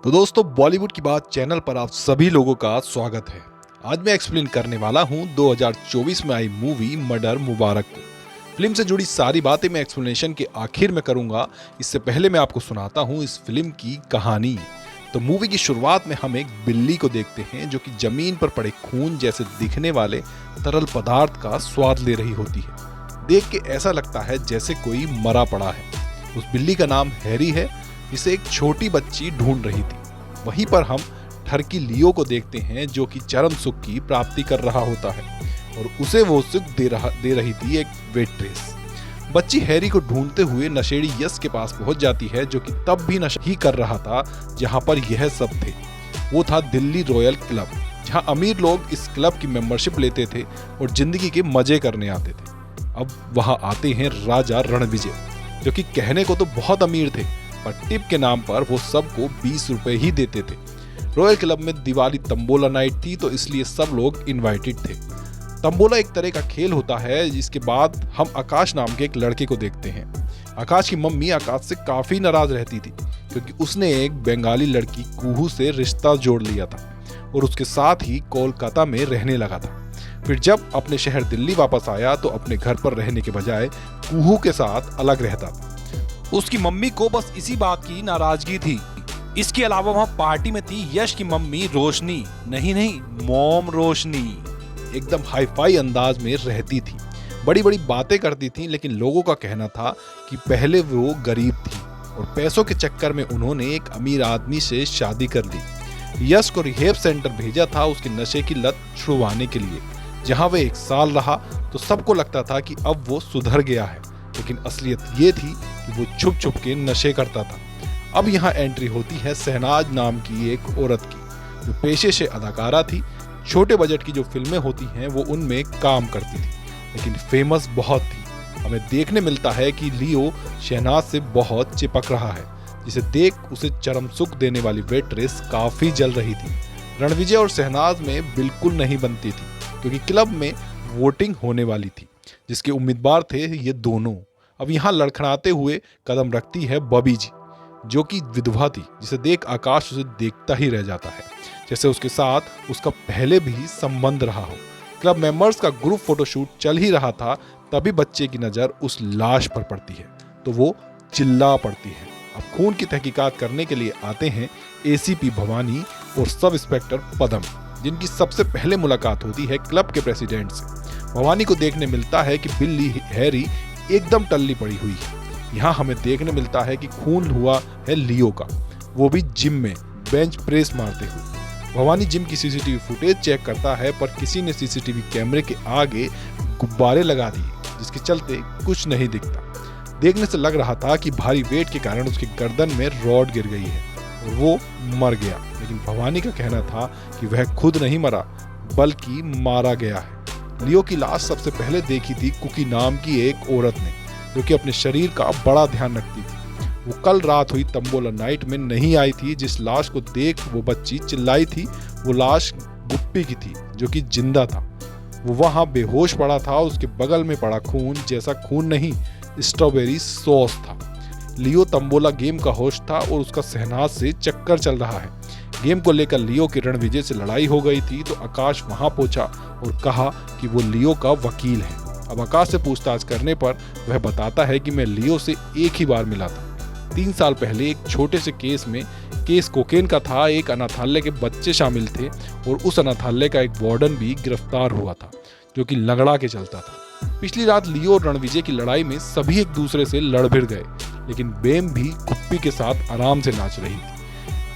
तो दोस्तों, बॉलीवुड की बात चैनल पर आप सभी लोगों का स्वागत है। आज मैं एक्सप्लेन करने वाला हूं 2024 में आई मूवी मर्डर मुबारक को। फिल्म से जुड़ी सारी बातें मैं एक्सप्लेनेशन के आखिर में करूंगा। इससे पहले मैं आपको सुनाता हूं इस फिल्म की कहानी। तो मूवी की शुरुआत में हम एक बिल्ली को देखते हैं जो कि जमीन पर पड़े खून जैसे दिखने वाले तरल पदार्थ का स्वाद ले रही होती है। देख के ऐसा लगता है जैसे कोई मरा पड़ा है। उस बिल्ली का नाम हैरी है, जिसे एक छोटी बच्ची ढूंढ रही थी। वहीं पर हम ठरकी लियो को देखते हैं जो कि चरम सुख की प्राप्ति कर रहा होता है और उसे वो सुख दे रही थी एक वेट्रेस। बच्ची हैरी को ढूंढते हुए नशेड़ी यश के पास पहुंच जाती है जो कि तब भी नशा ही कर रहा था जहां पर यह सब थे। वो था दिल्ली रॉयल क्लब, जहां अमीर लोग इस क्लब की मेंबरशिप लेते थे और जिंदगी के मजे करने आते थे। अब वहां आते हैं राजा रणविजय, जो कि कहने को तो बहुत अमीर थे पर टिप के नाम पर वो सबको 20 रुपए ही देते थे। रॉयल क्लब में दिवाली तंबोला नाइट थी तो इसलिए सब लोग इनवाइटेड थे। तंबोला एक तरह का खेल होता है। जिसके बाद हम आकाश नाम के एक लड़के को देखते हैं। आकाश की मम्मी आकाश से काफी नाराज रहती थी क्योंकि उसने एक बंगाली लड़की कुहू से रिश्ता जोड़ लिया था और उसके साथ ही कोलकाता में रहने लगा था। फिर जब अपने शहर दिल्ली वापस आया तो अपने घर पर रहने के बजाय कुहू के साथ अलग रहता था। उसकी मम्मी को बस इसी बात की नाराजगी थी। इसके अलावा वहां पार्टी में थी यश की मम्मी रोशनी, नहीं मॉम रोशनी। एकदम हाई फाई अंदाज में रहती थी, बड़ी बड़ी बातें करती थी, लेकिन लोगों का कहना था कि पहले वो गरीब थी और पैसों के चक्कर में उन्होंने एक अमीर आदमी से शादी कर ली। यश को रिहेब सेंटर भेजा था उसके नशे की लत छुड़वाने के लिए। जहां वह 1 साल रहा तो सबको लगता था कि अब वो सुधर गया है, लेकिन असलियत ये थी कि वो छुप छुप के नशे करता था। अब यहाँ एंट्री होती है शहनाज नाम की एक औरत की, जो पेशे से अदाकारा थी। छोटे बजट की जो फिल्में होती हैं वो उनमें काम करती थी, लेकिन फेमस बहुत थी। हमें देखने मिलता है कि लियो शहनाज से बहुत चिपक रहा है, जिसे देख उसे चरम सुख देने वाली वेट्रेस काफी जल रही थी। रणविजय और शहनाज में बिल्कुल नहीं बनती थी क्योंकि क्लब में वोटिंग होने वाली थी जिसके उम्मीदवार थे ये दोनों। अब यहाँ लड़खड़ाते हुए कदम रखती है बॉबी जी, जो कि विधवा थी, जिसे देख आकाश उसे देखता ही रह जाता है जैसे उसके साथ उसका पहले भी संबंध रहा हो। क्लब मेंबर्स का ग्रुप फोटोशूट चल ही रहा था, तभी बच्चे की नजर उस लाश पर पड़ती है तो वो चिल्ला पड़ती है। अब खून की तहकीकात करने के लिए आते हैं एसीपी भवानी और सब इंस्पेक्टर पदम, जिनकी सबसे पहले मुलाकात होती है क्लब के प्रेसिडेंट से। भवानी को देखने मिलता है कि बिल्ली हैरी एकदम टल्ली पड़ी हुई है। यहाँ हमें देखने मिलता है कि खून हुआ है लियो का, वो भी जिम में बेंच प्रेस मारते हुए। भवानी जिम की सीसीटीवी फुटेज चेक करता है पर किसी ने सीसीटीवी कैमरे के आगे गुब्बारे लगा दिए, जिसके चलते कुछ नहीं दिखता। देखने से लग रहा था कि भारी वेट के कारण उसकी गर्दन में रॉड गिर गई है और वो मर गया, लेकिन भवानी का कहना था कि वह खुद नहीं मरा बल्कि मारा गया है। लियो की लाश सबसे पहले देखी थी कुकी नाम की एक औरत ने, जो कि अपने शरीर का बड़ा ध्यान रखती थी। वो कल रात हुई तंबोला नाइट में नहीं आई थी। जिस लाश को देख वो बच्ची चिल्लाई थी, वो लाश गुप्पी की थी जो कि जिंदा था। वो वहां बेहोश पड़ा था। उसके बगल में पड़ा खून जैसा खून नहीं, स्ट्रॉबेरी सॉस था। लियो तंबोला गेम का होस्ट था और उसका शहनाज से चक्कर चल रहा है। गेम को लेकर लियो की रणविजय से लड़ाई हो गई थी तो आकाश वहां पहुंचा और कहा कि वो लियो का वकील है। अब आकाश से पूछताछ करने पर वह बताता है कि मैं लियो से एक ही बार मिला था। 3 साल पहले एक छोटे से केस में, केस कोकेन का था। एक अनाथालय के बच्चे शामिल थे और उस अनाथालय का एक वार्डन भी गिरफ्तार हुआ था जो कि लंगड़ा के चलता था। पिछली रात लियो और रणविजय की लड़ाई में सभी एक दूसरे से लड़ भिड़ गए, लेकिन बेम भी गुप्पी के साथ आराम से नाच रही थी।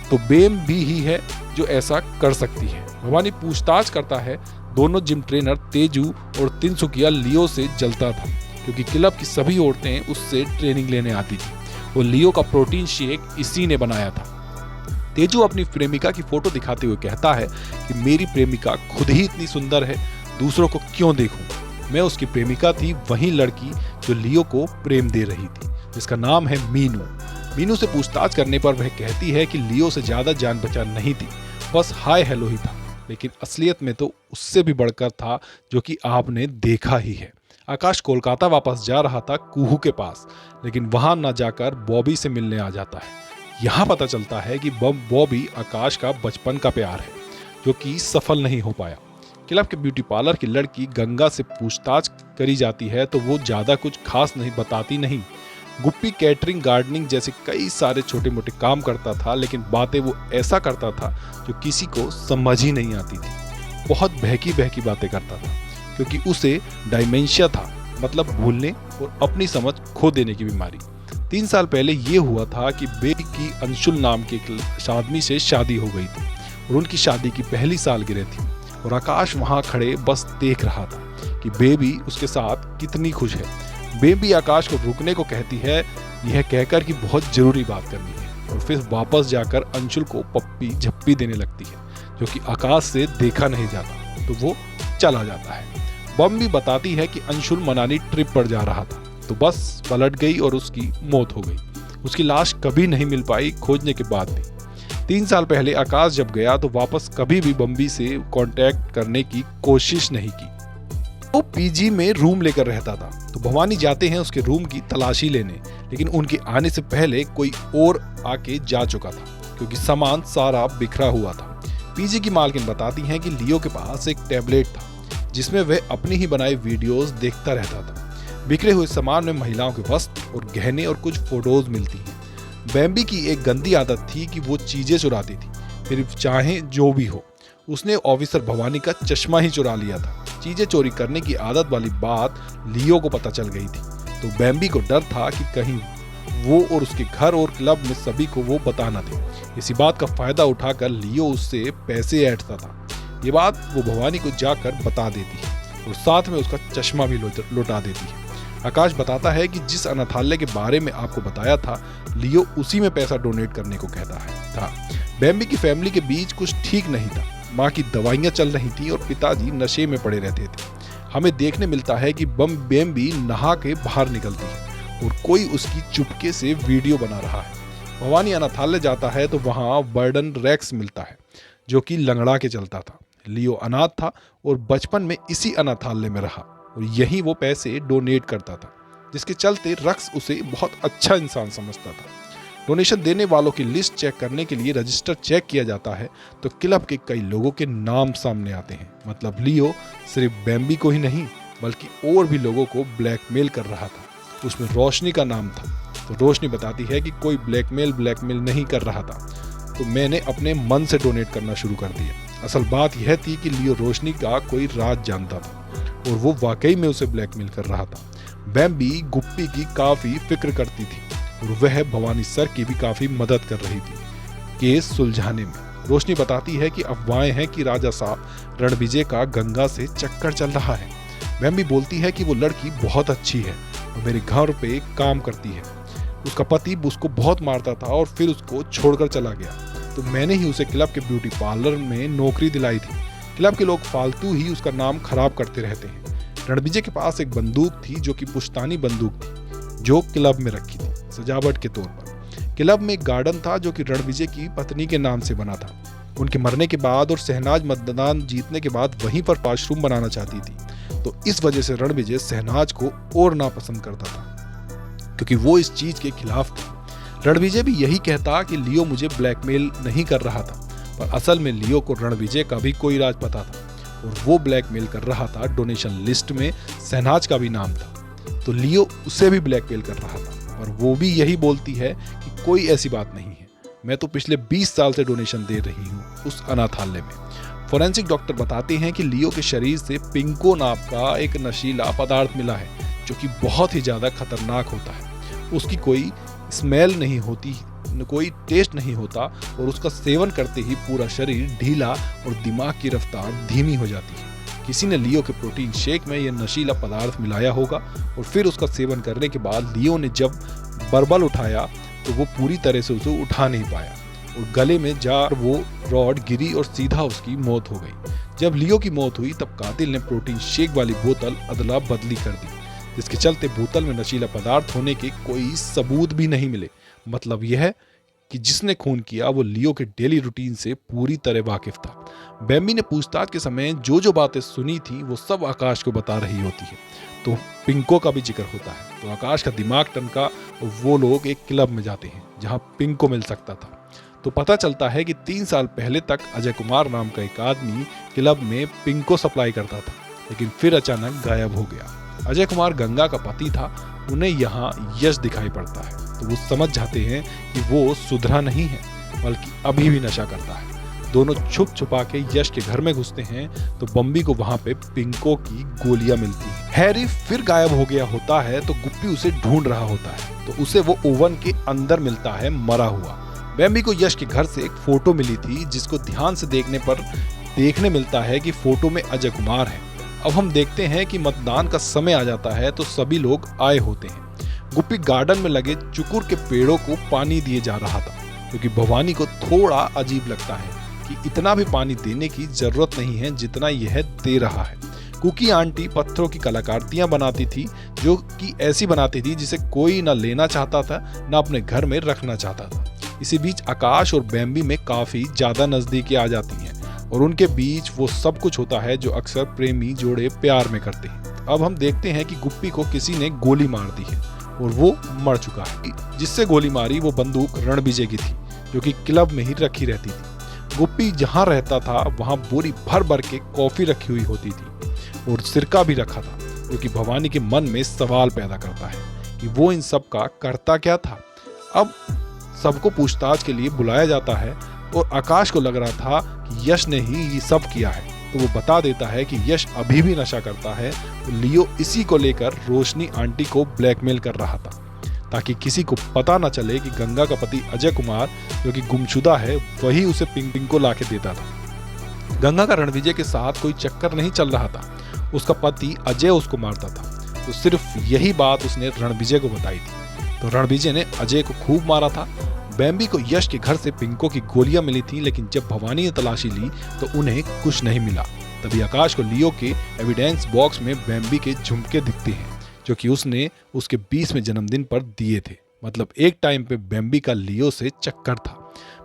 तो बेम भी ही है जो ऐसा कर सकती है। भवानी पूछताछ करता है। दोनों जिम ट्रेनर तेजू और तिनसुकिया लियो से जलता था क्योंकि क्लब की सभी औरतें उससे ट्रेनिंग लेने आती थी और लियो का प्रोटीन शेक इसी ने बनाया था। तेजू अपनी प्रेमिका की फोटो दिखाते हुए कहता है कि मेरी प्रेमिका खुद ही इतनी सुंदर है, दूसरों को क्यों देखूं। मैं उसकी प्रेमिका थी, वही लड़की जो लियो को प्रेम दे रही थी, जिसका नाम है मीनू। मीनू से पूछताछ करने पर वह कहती है कि लियो से ज्यादा जान पहचान नहीं थी, बस हाय हेलो ही था, लेकिन असलियत में तो उससे भी बढ़कर था जो कि आपने देखा ही है। आकाश कोलकाता वापस जा रहा था कुहू के पास, लेकिन वहां न जाकर बॉबी से मिलने आ जाता है। यहाँ पता चलता है कि बॉबी आकाश का बचपन का प्यार है जो कि सफल नहीं हो पाया। क्लब के ब्यूटी पार्लर की लड़की गंगा से पूछताछ करी जाती है तो वो ज़्यादा कुछ खास नहीं बताती नहीं। गुप्पी कैटरिंग, गार्डनिंग जैसे कई सारे छोटे मोटे काम करता था, लेकिन बातें वो ऐसा करता था जो किसी को समझ ही नहीं आती थी। बहुत बहकी बहकी बातें करता था क्योंकि उसे डायमेंशिया था, मतलब भूलने और अपनी समझ खो देने की बीमारी। 3 साल पहले ये हुआ था कि बेबी की अंशुल नाम के एक आदमी से शादी हो गई थी और उनकी शादी की पहली सालगिरह थी और आकाश वहाँ खड़े बस देख रहा था कि बेबी उसके साथ कितनी खुश है। बेबी आकाश को रुकने को कहती है, यह कहकर कि बहुत जरूरी बात करनी है, और फिर वापस जाकर अंशुल को पप्पी झप्पी देने लगती है जो कि आकाश से देखा नहीं जाता, तो वो चला जाता है। बम भी बताती है कि अंशुल मनाली ट्रिप पर जा रहा था तो बस पलट गई और उसकी मौत हो गई। उसकी लाश कभी नहीं मिल पाई खोजने के बाद भी। 3 साल पहले आकाश जब गया तो वापस कभी भी बम्बी से कांटेक्ट करने की कोशिश नहीं की। वो पीजी में रूम लेकर रहता था तो भवानी जाते हैं उसके रूम की तलाशी लेने, लेकिन उनके आने से पहले कोई और आके जा चुका था क्योंकि सामान सारा बिखरा हुआ था। पीजी की मालकिन बताती हैं कि लियो के पास एक टैबलेट था जिसमें वह अपनी ही बनाई वीडियोस देखता रहता था। बिखरे हुए सामान में महिलाओं के वस्त्र और गहने और कुछ फोटोज मिलती हैं। बैम्बी की एक गंदी आदत थी कि वो चीजें चुराती थी, फिर चाहे जो भी हो। उसने ऑफिसर भवानी का चश्मा ही चुरा लिया था। चीजें चोरी करने की आदत वाली बात लियो को पता चल गई थी तो बैम्बी को डर था कि कहीं वो और उसके घर और क्लब में सभी को वो बता न दे। इसी बात का फायदा उठाकर लियो उससे पैसे ऐंठता था। ये बात वो भवानी को जाकर बता देती है और साथ में उसका चश्मा भी लौटा देती है। आकाश बताता है कि जिस अनाथालय के बारे में आपको बताया था, लियो उसी में पैसा डोनेट करने को कहता था। बैम्बी की फैमिली के बीच कुछ ठीक नहीं था। माँ की दवाइयाँ चल रही थी और पिताजी नशे में पड़े रहते थे। हमें देखने मिलता है कि बैम्बी नहा के बाहर निकलती है और कोई उसकी चुपके से वीडियो बना रहा है। भवानी अनाथालय जाता है तो वहाँ बर्डन रेक्स मिलता है जो कि लंगड़ा के चलता था। लियो अनाथ था और बचपन में इसी अनाथालय में रहा और यही वो पैसे डोनेट करता था, जिसके चलते रक्स उसे बहुत अच्छा इंसान समझता था। डोनेशन देने वालों की लिस्ट चेक करने के लिए रजिस्टर चेक किया जाता है तो क्लब के कई लोगों के नाम सामने आते हैं। मतलब लियो सिर्फ बैम्बी को ही नहीं बल्कि और भी लोगों को ब्लैकमेल कर रहा था। उसमें रोशनी का नाम था तो रोशनी बताती है कि कोई ब्लैकमेल नहीं कर रहा था, तो मैंने अपने मन से डोनेट करना शुरू कर दिया। असल बात यह थी कि लियो रोशनी का कोई राज जानता था और वो वाकई में उसे ब्लैकमेल कर रहा था। बैम्बी गुप्पी की काफी फिक्र करती थी और वह भवानी सर की भी काफी मदद कर रही थी केस सुलझाने में। रोशनी बताती है कि अफवाहें हैं कि राजा साहब रणविजय का गंगा से चक्कर चल रहा है। बैम्बी बोलती है कि वो लड़की बहुत अच्छी है और मेरे घर पे काम करती है। उसका पति उसको बहुत मारता था और फिर उसको छोड़कर चला गया, तो मैंने ही उसे क्लब के ब्यूटी पार्लर में नौकरी दिलाई थी। क्लब के लोग फालतू ही उसका नाम खराब करते रहते हैं। रणविजय के पास एक बंदूक थी जो कि पुश्तानी बंदूक थी जो क्लब में रखी थी सजावट के तौर पर। क्लब में एक गार्डन था जो कि रणविजय की पत्नी के नाम से बना था। उनके मरने के बाद और शहनाज मतदान जीतने के बाद वहीं पर वॉशरूम बनाना चाहती थी, तो इस वजह से रणविजय शहनाज को और नापसंद करता था क्योंकि वो इस चीज के खिलाफ था। रणविजय भी यही कहता कि लियो मुझे ब्लैकमेल नहीं कर रहा था, पर असल में लियो को रणविजय का भी कोई राज पता था और वो ब्लैकमेल कर रहा था। डोनेशन लिस्ट में शहनाज का भी नाम था, तो लियो उसे भी ब्लैकमेल कर रहा था, और वो भी यही बोलती है कि कोई ऐसी बात नहीं है, मैं तो पिछले 20 साल से डोनेशन दे रही हूँ उस अनाथालय में। फोरेंसिक डॉक्टर बताते हैं कि लियो के शरीर से पिंको नाम का एक नशीला पदार्थ मिला है जो कि बहुत ही ज़्यादा खतरनाक होता है। उसकी कोई स्मेल नहीं होती, कोई टेस्ट नहीं होता और उसका सेवन करते ही पूरा शरीर ढीला और दिमाग की रफ्तार धीमी हो जाती है। किसी ने लियो के प्रोटीन शेक में यह नशीला पदार्थ मिलाया होगा और फिर उसका सेवन करने के बाद लियो ने जब बर्बल उठाया तो वो पूरी तरह से उसे उठा नहीं पाया और गले में जा वो रॉड गिरी और सीधा उसकी मौत हो गई। जब लियो की मौत हुई तब कातिल ने प्रोटीन शेक वाली बोतल अदला बदली कर दी, जिसके चलते बोतल में नशीला पदार्थ होने के कोई सबूत भी नहीं मिले। मतलब यह कि जिसने खून किया वो लियो के डेली रूटीन से पूरी तरह वाकिफ था। बेम्बी ने पूछताछ के समय जो जो बातें सुनी थी वो सब आकाश को बता रही होती है। तो पिंको का भी जिक्र होता है। तो आकाश का दिमाग टनका। वो लोग एक क्लब में जाते हैं जहां पिंको मिल सकता था। तो पता चलता है कि 3 साल पहले तक अजय कुमार नाम का एक आदमी क्लब में पिंको सप्लाई करता था, लेकिन फिर अचानक गायब हो गया। अजय कुमार गंगा का पति था। उन्हें यहाँ यश दिखाई पड़ता है तो वो समझ जाते हैं कि वो सुधरा नहीं है बल्कि अभी भी नशा करता है। दोनों छुप छुपा के यश के घर में घुसते हैं तो बम्बी को वहां पे पिंको की गोलियां मिलती हैं। हैरी फिर गायब हो गया होता है तो गुप्पी उसे ढूंढ रहा होता है तो उसे वो ओवन के अंदर मिलता है मरा हुआ। बेम्बी को यश के घर से एक फोटो मिली थी जिसको ध्यान से देखने मिलता है कि फोटो में अजय कुमार है। अब हम देखते हैं कि मतदान का समय आ जाता है तो सभी लोग आए होते हैं। गुप्पी गार्डन में लगे चुकुर के पेड़ों को पानी दिए जा रहा था क्योंकि भवानी को थोड़ा अजीब लगता है कि इतना भी पानी देने की जरूरत नहीं है जितना यह दे रहा है। कुकी आंटी पत्थरों की कलाकृतियां बनाती थी जो कि ऐसी बनाती थी जिसे कोई ना लेना चाहता था ना अपने घर में रखना चाहता था। इसी बीच आकाश और बेम्बी में काफी ज्यादा नजदीकी आ जाती हैं और उनके बीच वो सब कुछ होता है जो अक्सर प्रेमी जोड़े प्यार में करते हैं। अब हम देखते हैं कि गुप्पी को किसी ने गोली मार दी है और वो मर चुका है। जिससे गोली मारी वो बंदूक रणविजय की थी जो कि क्लब में ही रखी रहती थी। गुप्पी जहाँ रहता था वहाँ बोरी भर भर के कॉफी रखी हुई होती थी और सिरका भी रखा था जो कि भवानी के मन में सवाल पैदा करता है कि वो इन सब का करता क्या था। अब सबको पूछताछ के लिए बुलाया जाता है और आकाश को लग रहा था कि यश ने ही ये सब किया है तो वो बता देता है कि यश अभी भी नशा करता है। लियो इसी को लेकर रोशनी आंटी को ब्लैकमेल कर रहा था ताकि किसी को पता न चले कि गंगा का पति अजय कुमार जो कि गुमशुदा है वही उसे पिंग को लाके देता था। गंगा का रणविजय के साथ कोई चक्कर नहीं चल रहा था, उसका पति अजय उसको मारता था। तो सिर्फ यही बात उसने रणविजय को बताई थी। तो रणविजय ने अजय को खूब मारा था। बेम्बी को यश के घर से पिंको की गोलियां मिली थी लेकिन जब भवानी ने तलाशी ली तो उन्हें कुछ नहीं मिला। तभी आकाश को लियो के एविडेंस बॉक्स में बेम्बी के झुमके दिखते हैं जो कि उसने उसके 20वें जन्मदिन पर दिए थे। मतलब एक टाइम पे बेम्बी का लियो से चक्कर था।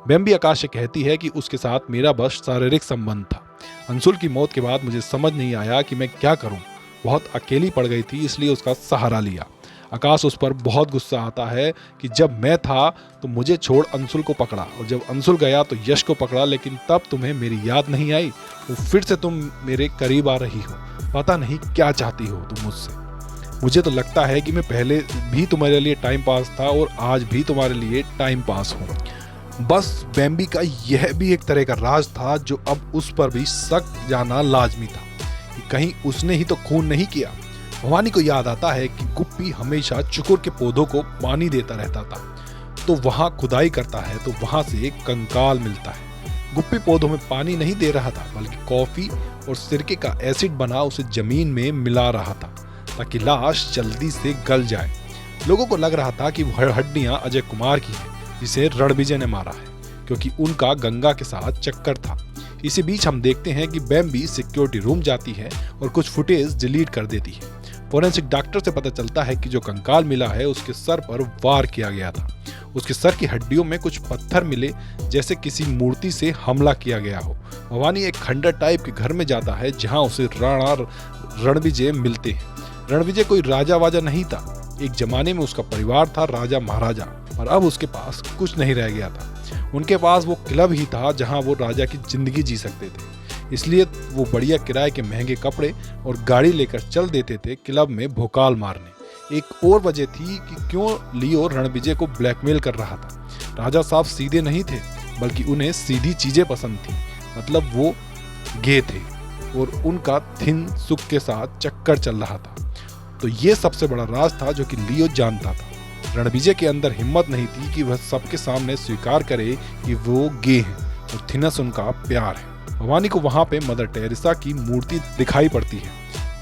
बेम्बी आकाश से कहती है कि उसके साथ मेरा बस शारीरिक संबंध था। अंशुल की मौत के बाद मुझे समझ नहीं आया कि मैं क्या करूं। बहुत अकेली पड़ गई थी इसलिए उसका सहारा लिया। आकाश उस पर बहुत गुस्सा आता है कि जब मैं था तो मुझे छोड़ अंशुल को पकड़ा और जब अंशुल गया तो यश को पकड़ा, लेकिन तब तुम्हें मेरी याद नहीं आई। वो फिर से तुम मेरे करीब आ रही हो। पता नहीं क्या चाहती हो तुम मुझसे। मुझे तो लगता है कि मैं पहले भी तुम्हारे लिए टाइम पास था और आज भी तुम्हारे लिए टाइम पास हूँ। बस बेम्बी का यह भी एक तरह का राज था जो अब उस पर भी शक जाना लाजमी था कि कहीं उसने ही तो खून नहीं किया। भवानी को याद आता है कि गुप्पी हमेशा चुकुर के पौधों को पानी देता रहता था तो वहां खुदाई करता है तो वहां से एक कंकाल मिलता है। गुप्पी पौधों में पानी नहीं दे रहा था बल्कि कॉफी और सिरके का एसिड बना उसे जमीन में मिला रहा था ताकि लाश जल्दी से गल जाए। लोगों को लग रहा था कि वह हड्डियां अजय कुमार की है जिसे रणविजय ने मारा है क्योंकि उनका गंगा के साथ चक्कर था। इसी बीच हम देखते हैं कि बेम्बी सिक्योरिटी रूम जाती है और कुछ फुटेज डिलीट कर देती है। फोरेंसिक डॉक्टर से पता चलता है कि जो कंकाल मिला है उसके सर पर वार किया गया था। उसके सर की हड्डियों में कुछ पत्थर मिले जैसे किसी मूर्ति से हमला किया गया हो। भवानी एक खंडर टाइप के घर में जाता है जहां उसे राणा रणविजय मिलते हैं। रणविजय कोई राजा वाजा नहीं था। एक जमाने में उसका परिवार था राजा महाराजा और अब उसके पास कुछ नहीं रह गया था। उनके पास वो क्लब ही था जहां वो राजा की जिंदगी जी सकते थे। इसलिए वो बढ़िया किराए के महंगे कपड़े और गाड़ी लेकर चल देते थे क्लब में भोकाल मारने। एक और वजह थी कि क्यों लियो रणविजय को ब्लैकमेल कर रहा था। राजा साहब सीधे नहीं थे बल्कि उन्हें सीधी चीजें पसंद थी। मतलब वो गे थे और उनका थिन सुख के साथ चक्कर चल रहा था। तो ये सबसे बड़ा राज था जो कि लियो जानता था। रणविजय के अंदर हिम्मत नहीं थी कि वह सबके सामने स्वीकार करे कि वो गे हैं और थिनस उनका प्यार है। भवानी को वहां पे मदर टेरेसा की मूर्ति दिखाई पड़ती है।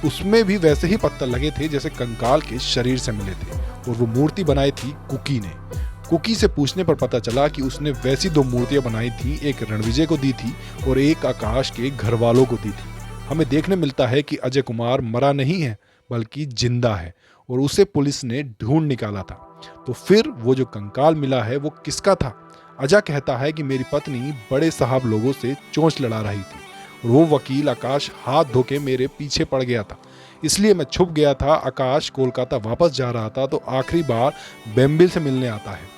उसमें भी वैसे ही पत्थर लगे थे जैसे कंकाल के शरीर से मिले थे और वो मूर्ति बनाई थी कुकी ने। कुकी से पूछने पर पता चला कि उसने वैसी 2 मूर्तियां बनाई थी, एक रणविजय को दी थी और एक आकाश के घर वालों को दी थी। हमें देखने मिलता है कि अजय कुमार मरा नहीं है बल्कि जिंदा है और उसे पुलिस ने ढूंढ निकाला था। तो फिर वो जो कंकाल मिला है वो किसका था? अजय कहता है कि मेरी पत्नी बड़े साहब लोगों से चोंच लड़ा रही थी और वो वकील आकाश हाथ धो के मेरे पीछे पड़ गया था, इसलिए मैं छुप गया था। आकाश कोलकाता वापस जा रहा था तो आखिरी बार बेम्बिल से मिलने आता है।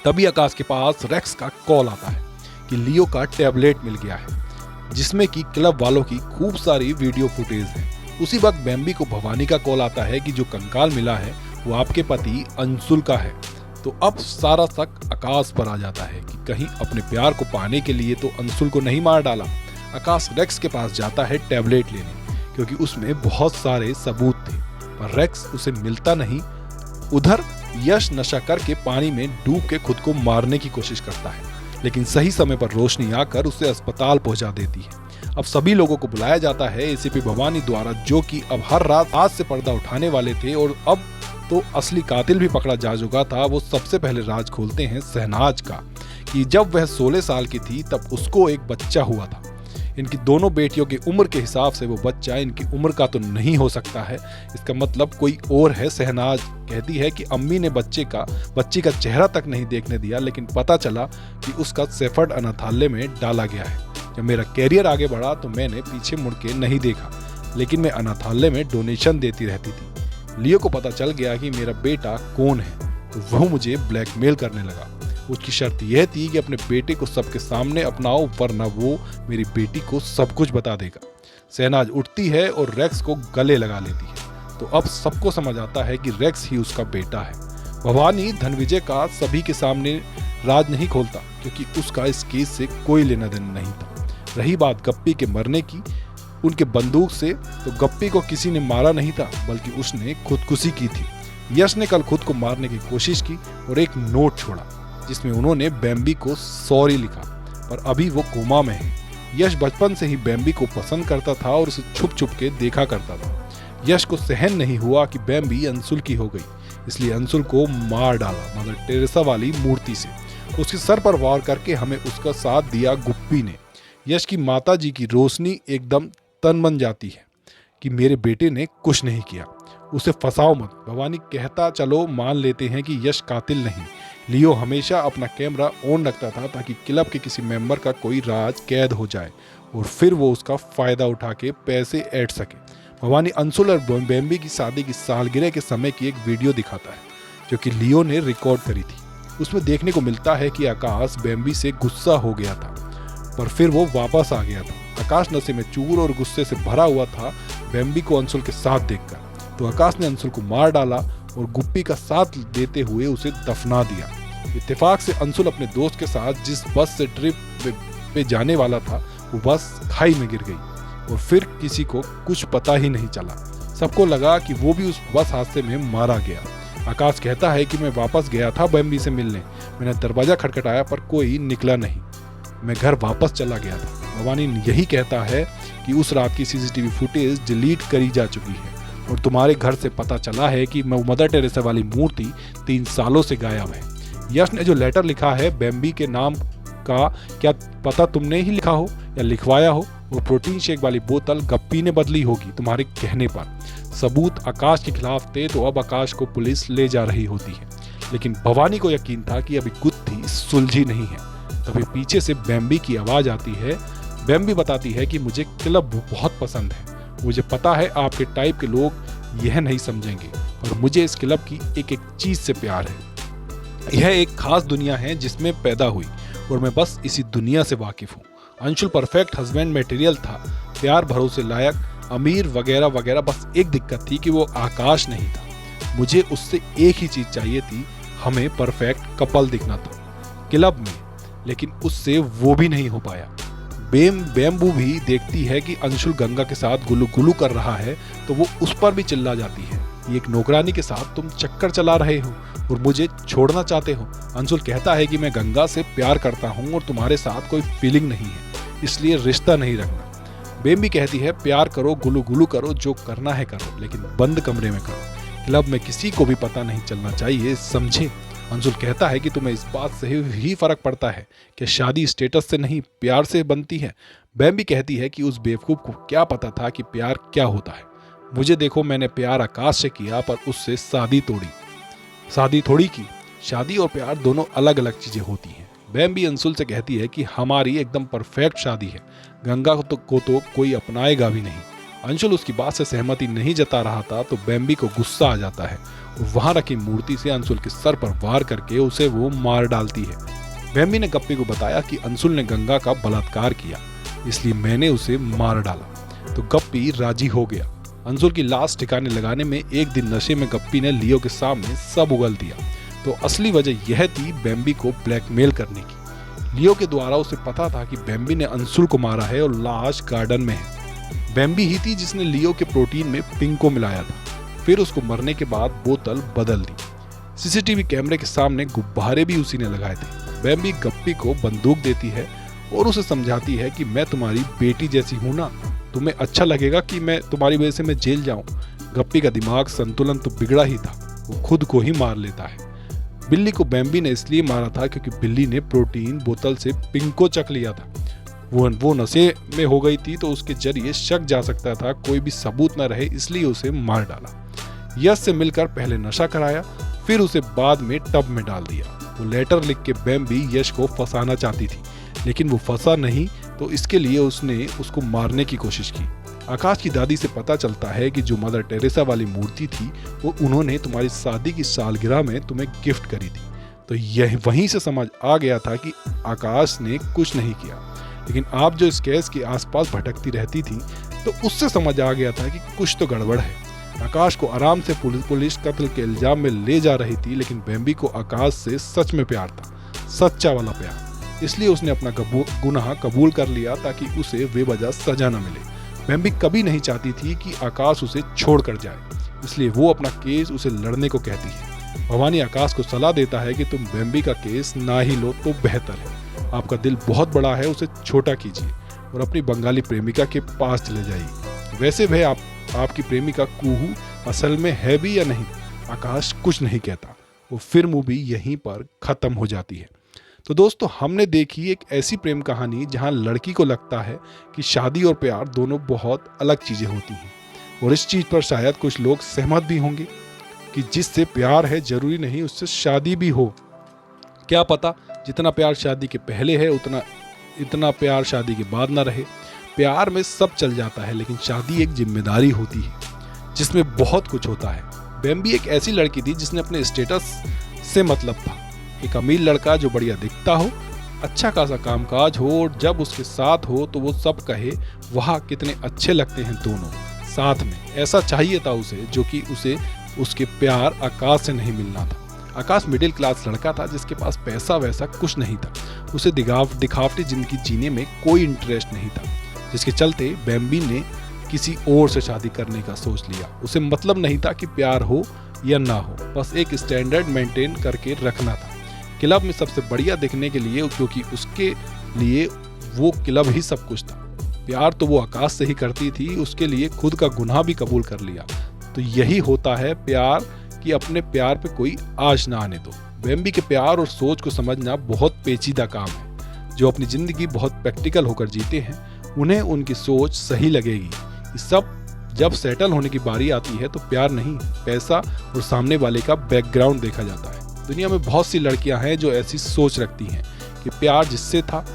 तभी आकाश के पास रेक्स का कॉल आता है कि लियो का टैबलेट मिल गया है जिसमें कि क्लब वालों की खूब सारी वीडियो फुटेज है। उसी वक्त बेम्बी को भवानी का कॉल आता है कि जो कंकाल मिला है वो आपके पति अंशुल का है। तो अब सारा शक आकाश पर आ जाता है कि कहीं अपने प्यार को पाने के लिए तो अंशुल को नहीं मार डाला। आकाश रेक्स के पास जाता है टैबलेट लेने क्योंकि उसमें बहुत सारे सबूत थे, पर रेक्स उसे मिलता नहीं। उधर यश नशा करके पानी में डूब के खुद को मारने की कोशिश करता है, लेकिन सही समय पर रोशनी आकर उसे अस्पताल पहुंचा देती है। अब सभी लोगों को बुलाया जाता है एसीपी भवानी द्वारा, जो कि अब हर रात आज से पर्दा उठाने वाले थे और अब तो असली कातिल भी पकड़ा जा चुका था। वो सबसे पहले राज खोलते हैं शहनाज का कि जब वह 16 साल की थी तब उसको एक बच्चा हुआ था। इनकी दोनों बेटियों की उम्र के हिसाब से वो बच्चा इनकी उम्र का तो नहीं हो सकता है, इसका मतलब कोई और है। शहनाज कहती है कि अम्मी ने बच्ची का चेहरा तक नहीं देखने दिया, लेकिन पता चला कि उसका सेफर्ड अनाथालय में डाला गया है। जब मेरा कैरियर आगे बढ़ा तो मैंने पीछे मुड़ के नहीं देखा, लेकिन मैं अनाथालय में डोनेशन देती रहती थी। लियो को पता चल गया कि मेरा बेटा कौन है तो वह मुझे ब्लैकमेल करने लगा। उसकी शर्त यह थी कि अपने बेटे को सबके सामने अपनाओ, वरना वो मेरी बेटी को सब कुछ बता देगा। शहनाज उठती है और रेक्स को गले लगा लेती है। तो अब सबको समझ आता है कि रेक्स ही उसका बेटा है। भवानी धनविजय का सभी के सामने राज नहीं खोलता क्योंकि उसका इस केस से कोई लेना देना नहीं था। रही बात गप्पी के मरने की उनके बंदूक से, तो गप्पी को किसी ने मारा नहीं था बल्कि उसने खुदकुशी की थी। यश ने कल खुद को मारने की कोशिश की और एक नोट छोड़ा जिसमें उन्होंने बेम्बी को सॉरी लिखा, पर अभी वो कोमा में है। यश बचपन से ही बेम्बी को पसंद करता था और उसे छुप छुप के देखा करता था। यश को सहन नहीं हुआ कि बेम्बी अंशुल की हो गई, इसलिए अंशुल को मार डाला मदर टेरेसा वाली मूर्ति से। उसके सर पर वार करके हमें उसका साथ दिया गुप्पी ने। यश की माता जी की रोशनी एकदम तन बन जाती है कि मेरे बेटे ने कुछ नहीं किया, उसे फंसाओ मत। भवानी कहता चलो मान लेते हैं कि यश कातिल नहीं। लियो हमेशा अपना कैमरा ऑन रखता था ताकि क्लब के किसी मेंबर का कोई राज कैद हो जाए और फिर वो उसका फायदा उठा के पैसे ऐड सके। भवानी अंशुल और बेम्बी की शादी की सालगिरह के समय की एक वीडियो दिखाता है जो कि लियो ने रिकॉर्ड करी थी। उसमें देखने को मिलता है कि आकाश बेम्बी से गुस्सा हो गया था, पर फिर वो वापस आ गया था। आकाश नशे में चूर और गुस्से से भरा हुआ था बेम्बी को अंशुल के साथ देखकर, तो आकाश ने अंशुल को मार डाला और गुप्पी का साथ देते हुए उसे दफना दिया। इत्तेफाक से अंशुल अपने दोस्त के साथ जिस बस से ट्रिप पे जाने वाला था वो बस खाई में गिर गई और फिर किसी को कुछ पता ही नहीं चला। सबको लगा कि वो भी उस बस हादसे में मारा गया। आकाश कहता है कि मैं वापस गया था बेम्बी से मिलने, मैंने दरवाजा खटखटाया पर कोई निकला नहीं, मैं घर वापस चला गया था। भवानी यही कहता है कि उस रात की सीसीटीवी फुटेज डिलीट करी जा चुकी है और तुम्हारे घर से पता चला है कि मदर टेरेसा वाली मूर्ति 3 सालों से गायब है। यश ने जो लेटर लिखा है बेम्बी के नाम का, क्या पता तुमने ही लिखा हो या लिखवाया हो? वो प्रोटीन शेक वाली बोतल गप्पी ने बदली होगी तुम्हारे कहने पर। सबूत आकाश के खिलाफ थे तो अब आकाश को पुलिस ले जा रही होती है, लेकिन भवानी को यकीन था कि अभी गुत्थी सुलझी नहीं है। तभी पीछे से बेम्बी की आवाज आती है। बेम्बी बताती है कि मुझे क्लब बहुत पसंद है, मुझे पता है आपके टाइप के लोग यह नहीं समझेंगे, और मुझे इस क्लब की एक एक चीज से प्यार है। यह एक खास दुनिया है जिसमें पैदा हुई और मैं बस इसी दुनिया से वाकिफ हूँ। अंशुल परफेक्ट हस्बैंड मटेरियल था, प्यार, भरोसे लायक, अमीर वगैरह वगैरह। बस एक दिक्कत थी कि वो आकाश नहीं था। मुझे उससे एक ही चीज चाहिए थी, हमें परफेक्ट कपल दिखना था क्लब में, लेकिन उससे वो भी नहीं हो पाया। बेम्बू भी देखती है कि अंशुल गंगा के साथ गुलू गुलू कर रहा है तो वो उस पर भी चिल्ला जाती है, एक नौकरानी के साथ तुम चक्कर चला रहे हो और मुझे छोड़ना चाहते हो। अंशुल कहता है कि मैं गंगा से प्यार करता हूँ और तुम्हारे साथ कोई फीलिंग नहीं है, इसलिए रिश्ता नहीं रखना। बेम्बी कहती है प्यार करो, गुलू गुलू करो, जो करना है करो, लेकिन बंद कमरे में करो, क्लब में किसी को भी पता नहीं चलना चाहिए, समझे? अंशुल कहता है कि तुम्हें इस बात से ही फर्क पड़ता है कि शादी स्टेटस से नहीं प्यार से बनती है। बेम्बी कहती है कि उस बेवकूफ को क्या पता था कि प्यार क्या होता है। मुझे देखो, मैंने प्यार आकाश से किया पर उससे शादी थोड़ी की। शादी और प्यार दोनों अलग अलग चीजें होती हैं। बेम्बी अंशुल से कहती है कि हमारी एकदम परफेक्ट शादी है, गंगा को तो कोई अपनाएगा भी नहीं। अंशुल उसकी बात से सहमति नहीं जता रहा था तो बेम्बी को गुस्सा आ जाता है और वहां रखी मूर्ति से अंशुल के सर पर वार करके उसे वो मार डालती है। बेम्बी ने गप्पी को बताया कि अंशुल ने गंगा का बलात्कार किया, इसलिए मैंने उसे मार डाला। तो गप्पी राजी हो गया। अंशुल की लाश ठिकाने लगाने में एक दिन नशे में गप्पी ने लियो के सामने सब उगल दिया। तो असली वजह यह थी बेम्बी को ब्लैकमेल करने की। लियो के द्वारा उसे पता था कि बेम्बी ने अंशुल को मारा है और लाश गार्डन में है। बेम्बी ही थी जिसने लियो के प्रोटीन में पिंक को मिलाया था, फिर उसको मरने के बाद बोतल बदल दी। सीसीटीवी कैमरे के सामने गुब्बारे भी उसी ने लगाए थे। बेम्बी गप्पी को बंदूक देती है और उसे समझाती है कि मैं तुम्हारी बेटी जैसी हूं ना, तुम्हें अच्छा लगेगा कि मैं तुम्हारी वजह से मैं जेल जाऊं। गप्पी का दिमाग संतुलन तो बिगड़ा ही था, वो खुद को ही मार लेता है। बिल्ली को बेम्बी ने इसलिए मारा था क्योंकि बिल्ली ने प्रोटीन बोतल से पिंक को चख लिया था। वो नशे में हो गई थी तो उसके जरिए शक जा सकता था, कोई भी सबूत न रहे, इसलिए उसे मार डाला। यश से मिलकर पहले नशा कराया, फिर उसे बाद में टब में डाल दिया। वो लेटर लिख के बेम्बी यश को फंसाना चाहती थी, लेकिन वो फंसा नहीं तो इसके लिए उसने उसको मारने की कोशिश की। आकाश की दादी से पता चलता है कि जो मदर टेरेसा वाली मूर्ति थी वो उन्होंने तुम्हारी शादी की सालगिरह में तुम्हें गिफ्ट करी थी। तो यह वहीं से समझ आ गया था कि आकाश ने कुछ नहीं किया, लेकिन आप जो इस केस के आसपास भटकती रहती थी तो उससे समझ आ गया था कि कुछ तो गड़बड़ है। आकाश को आराम से पुलिस कत्ल के इल्जाम में ले जा रही थी, लेकिन बेम्बी को आकाश से सच में प्यार था, सच्चा वाला प्यार। इसलिए उसने अपना गुनाह कबूल कर लिया ताकि उसे बेवजह सजा न मिले। बेम्बी कभी नहीं चाहती थी कि आकाश उसे छोड़ कर जाए, इसलिए वो अपना केस उसे लड़ने को कहती है। भवानी आकाश को सलाह देता है कि तुम बेम्बी का केस ना ही लो तो बेहतर है। आपका दिल बहुत बड़ा है, उसे छोटा कीजिए और अपनी बंगाली प्रेमिका के पास चले जाइए। वैसे वह आपकी प्रेमिका कुहू असल में है भी या नहीं, आकाश कुछ नहीं कहता। वो फिर मूवी यहीं पर खत्म हो जाती है। तो दोस्तों, हमने देखी एक ऐसी प्रेम कहानी जहां लड़की को लगता है कि शादी और प्यार दोनों बहुत अलग चीजें होती हैं, और इस चीज पर शायद कुछ लोग सहमत भी होंगे कि जिससे प्यार है जरूरी नहीं उससे शादी भी हो। क्या पता जितना प्यार शादी के पहले है इतना प्यार शादी के बाद ना रहे। प्यार में सब चल जाता है, लेकिन शादी एक जिम्मेदारी होती है जिसमें बहुत कुछ होता है। बेम्बी एक ऐसी लड़की थी जिसने अपने स्टेटस से मतलब था। एक अमीर लड़का जो बढ़िया दिखता हो, अच्छा खासा कामकाज हो और जब उसके साथ हो तो वो सब कहे वाह कितने अच्छे लगते हैं दोनों साथ में। ऐसा चाहिए था उसे, जो कि उसे उसके प्यार आकाश से नहीं मिलना था। आकाश मिडिल क्लास लड़का था जिसके पास पैसा वैसा कुछ नहीं था। उसे दिखावटी जिंदगी जीने में कोई इंटरेस्ट नहीं था, जिसके चलते बेम्बी ने किसी और से शादी करने का सोच लिया। उसे मतलब नहीं था कि प्यार हो या ना हो, बस एक स्टैंडर्ड मेंटेन करके रखना था क्लब में सबसे बढ़िया दिखने के लिए, क्योंकि उसके लिए वो क्लब ही सब कुछ था। प्यार तो वो आकाश से ही करती थी, उसके लिए खुद का गुनाह भी कबूल कर लिया। तो यही होता है प्यार, कि अपने प्यार पे कोई आँच ना आने दो। बेम्बी के प्यार और सोच को समझना बहुत पेचीदा काम है। जो अपनी जिंदगी बहुत प्रैक्टिकल होकर जीते हैं उन्हें उनकी सोच सही लगेगी। इस सब जब सेटल होने की बारी आती है तो प्यार नहीं, पैसा और सामने वाले का बैकग्राउंड देखा जाता है। दुनिया में बहुत सी लड़कियां हैं जो ऐसी सोच रखती हैं कि प्यार जिससे था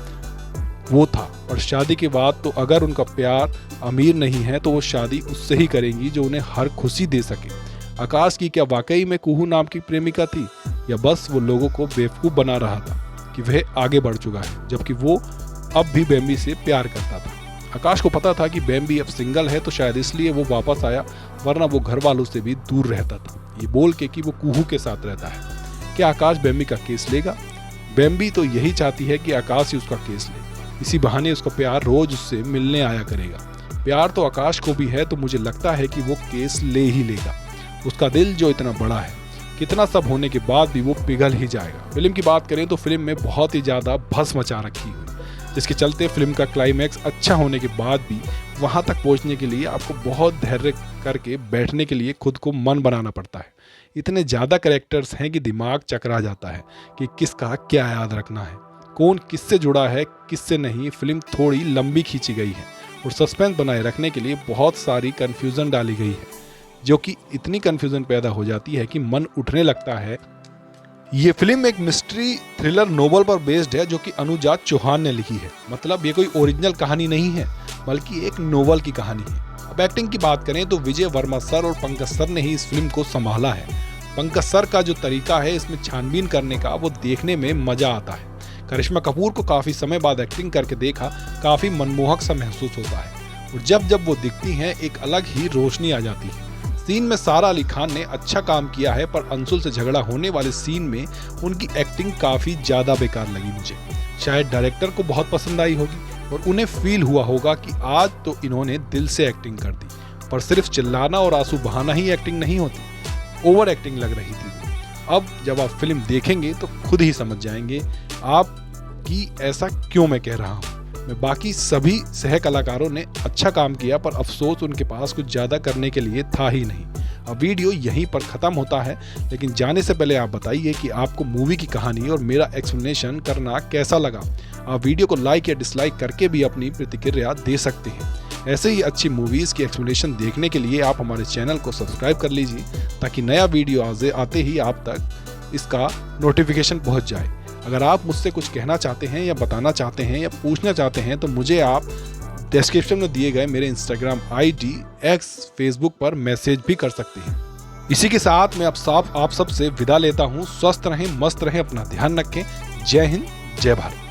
वो था, और शादी के बाद तो अगर उनका प्यार अमीर नहीं है तो वो शादी उससे ही करेंगी जो उन्हें हर खुशी दे सके। आकाश की क्या वाकई में कुहू नाम की प्रेमिका थी, या बस वो लोगों को बेवकूफ़ बना रहा था कि वह आगे बढ़ चुका है, जबकि वो अब भी बेम्बी से प्यार करता था। आकाश को पता था कि बेम्बी अब सिंगल है तो शायद इसलिए वो वापस आया, वरना वो घर वालों से भी दूर रहता था, ये बोल के कि वो कुहू के साथ रहता है। क्या आकाश बेम्बी का केस लेगा? बेम्बी तो यही चाहती है कि आकाश ही उसका केस ले, इसी बहाने उसका प्यार रोज उससे मिलने आया करेगा। प्यार तो आकाश को भी है, तो मुझे लगता है कि वो केस ले ही लेगा। उसका दिल जो इतना बड़ा है, कितना सब होने के बाद भी वो पिघल ही जाएगा। फिल्म की बात करें तो फिल्म में बहुत ही ज़्यादा भस्म मचा रखी हुई, जिसके चलते फिल्म का क्लाइमैक्स अच्छा होने के बाद भी वहाँ तक पहुँचने के लिए आपको बहुत धैर्य करके बैठने के लिए खुद को मन बनाना पड़ता है। इतने ज़्यादा कैरेक्टर्स हैं कि दिमाग चकरा जाता है कि किसका क्या याद रखना है, कौन किससे जुड़ा है किससे नहीं। फिल्म थोड़ी लंबी खींची गई है और सस्पेंस बनाए रखने के लिए बहुत सारी कन्फ्यूज़न डाली गई है, जो कि इतनी कन्फ्यूज़न पैदा हो जाती है कि मन उठने लगता है ये फिल्म एक मिस्ट्री थ्रिलर नोवेल पर बेस्ड है जो कि अनुजा चौहान ने लिखी है। मतलब ये कोई ओरिजिनल कहानी नहीं है बल्कि एक नोवेल की कहानी है। अब एक्टिंग की बात करें तो विजय वर्मा सर और पंकज सर ने ही इस फिल्म को संभाला है। पंकज सर का जो तरीका है इसमें छानबीन करने का, वो देखने में मजा आता है। करिश्मा कपूर को काफी समय बाद एक्टिंग करके देखा, काफी मनमोहक सा महसूस होता है और जब जब वो दिखती हैं एक अलग ही रोशनी आ जाती है। सीन में सारा अली खान ने अच्छा काम किया है, पर अंशुल से झगड़ा होने वाले सीन में उनकी एक्टिंग काफी ज्यादा बेकार लगी मुझे। शायद डायरेक्टर को बहुत पसंद आई होगी और उन्हें फील हुआ होगा कि आज तो इन्होंने दिल से एक्टिंग कर दी, पर सिर्फ चिल्लाना और आंसू बहाना ही एक्टिंग नहीं होती, ओवर एक्टिंग लग रही थी। अब जब आप फिल्म देखेंगे तो खुद ही समझ जाएंगे आप कि ऐसा क्यों मैं कह रहा हूँ। बाकी सभी सह कलाकारों ने अच्छा काम किया, पर अफसोस उनके पास कुछ ज़्यादा करने के लिए था ही नहीं। अब वीडियो यहीं पर ख़त्म होता है, लेकिन जाने से पहले आप बताइए कि आपको मूवी की कहानी और मेरा एक्सप्लेनेशन करना कैसा लगा। आप वीडियो को लाइक या डिसलाइक करके भी अपनी प्रतिक्रिया दे सकते हैं। ऐसे ही अच्छी मूवीज़ की एक्सप्लेनेशन देखने के लिए आप हमारे चैनल को सब्सक्राइब कर लीजिए, ताकि नया वीडियो आते ही आप तक इसका नोटिफिकेशन पहुँच जाए। अगर आप मुझसे कुछ कहना चाहते हैं या बताना चाहते हैं या पूछना चाहते हैं तो मुझे आप डिस्क्रिप्शन में दिए गए मेरे इंस्टाग्राम आईडी, एक्स, फेसबुक पर मैसेज भी कर सकते हैं। इसी के साथ मैं आप सबसे विदा लेता हूँ। स्वस्थ रहें, मस्त रहें, अपना ध्यान रखें। जय हिंद, जय भारत।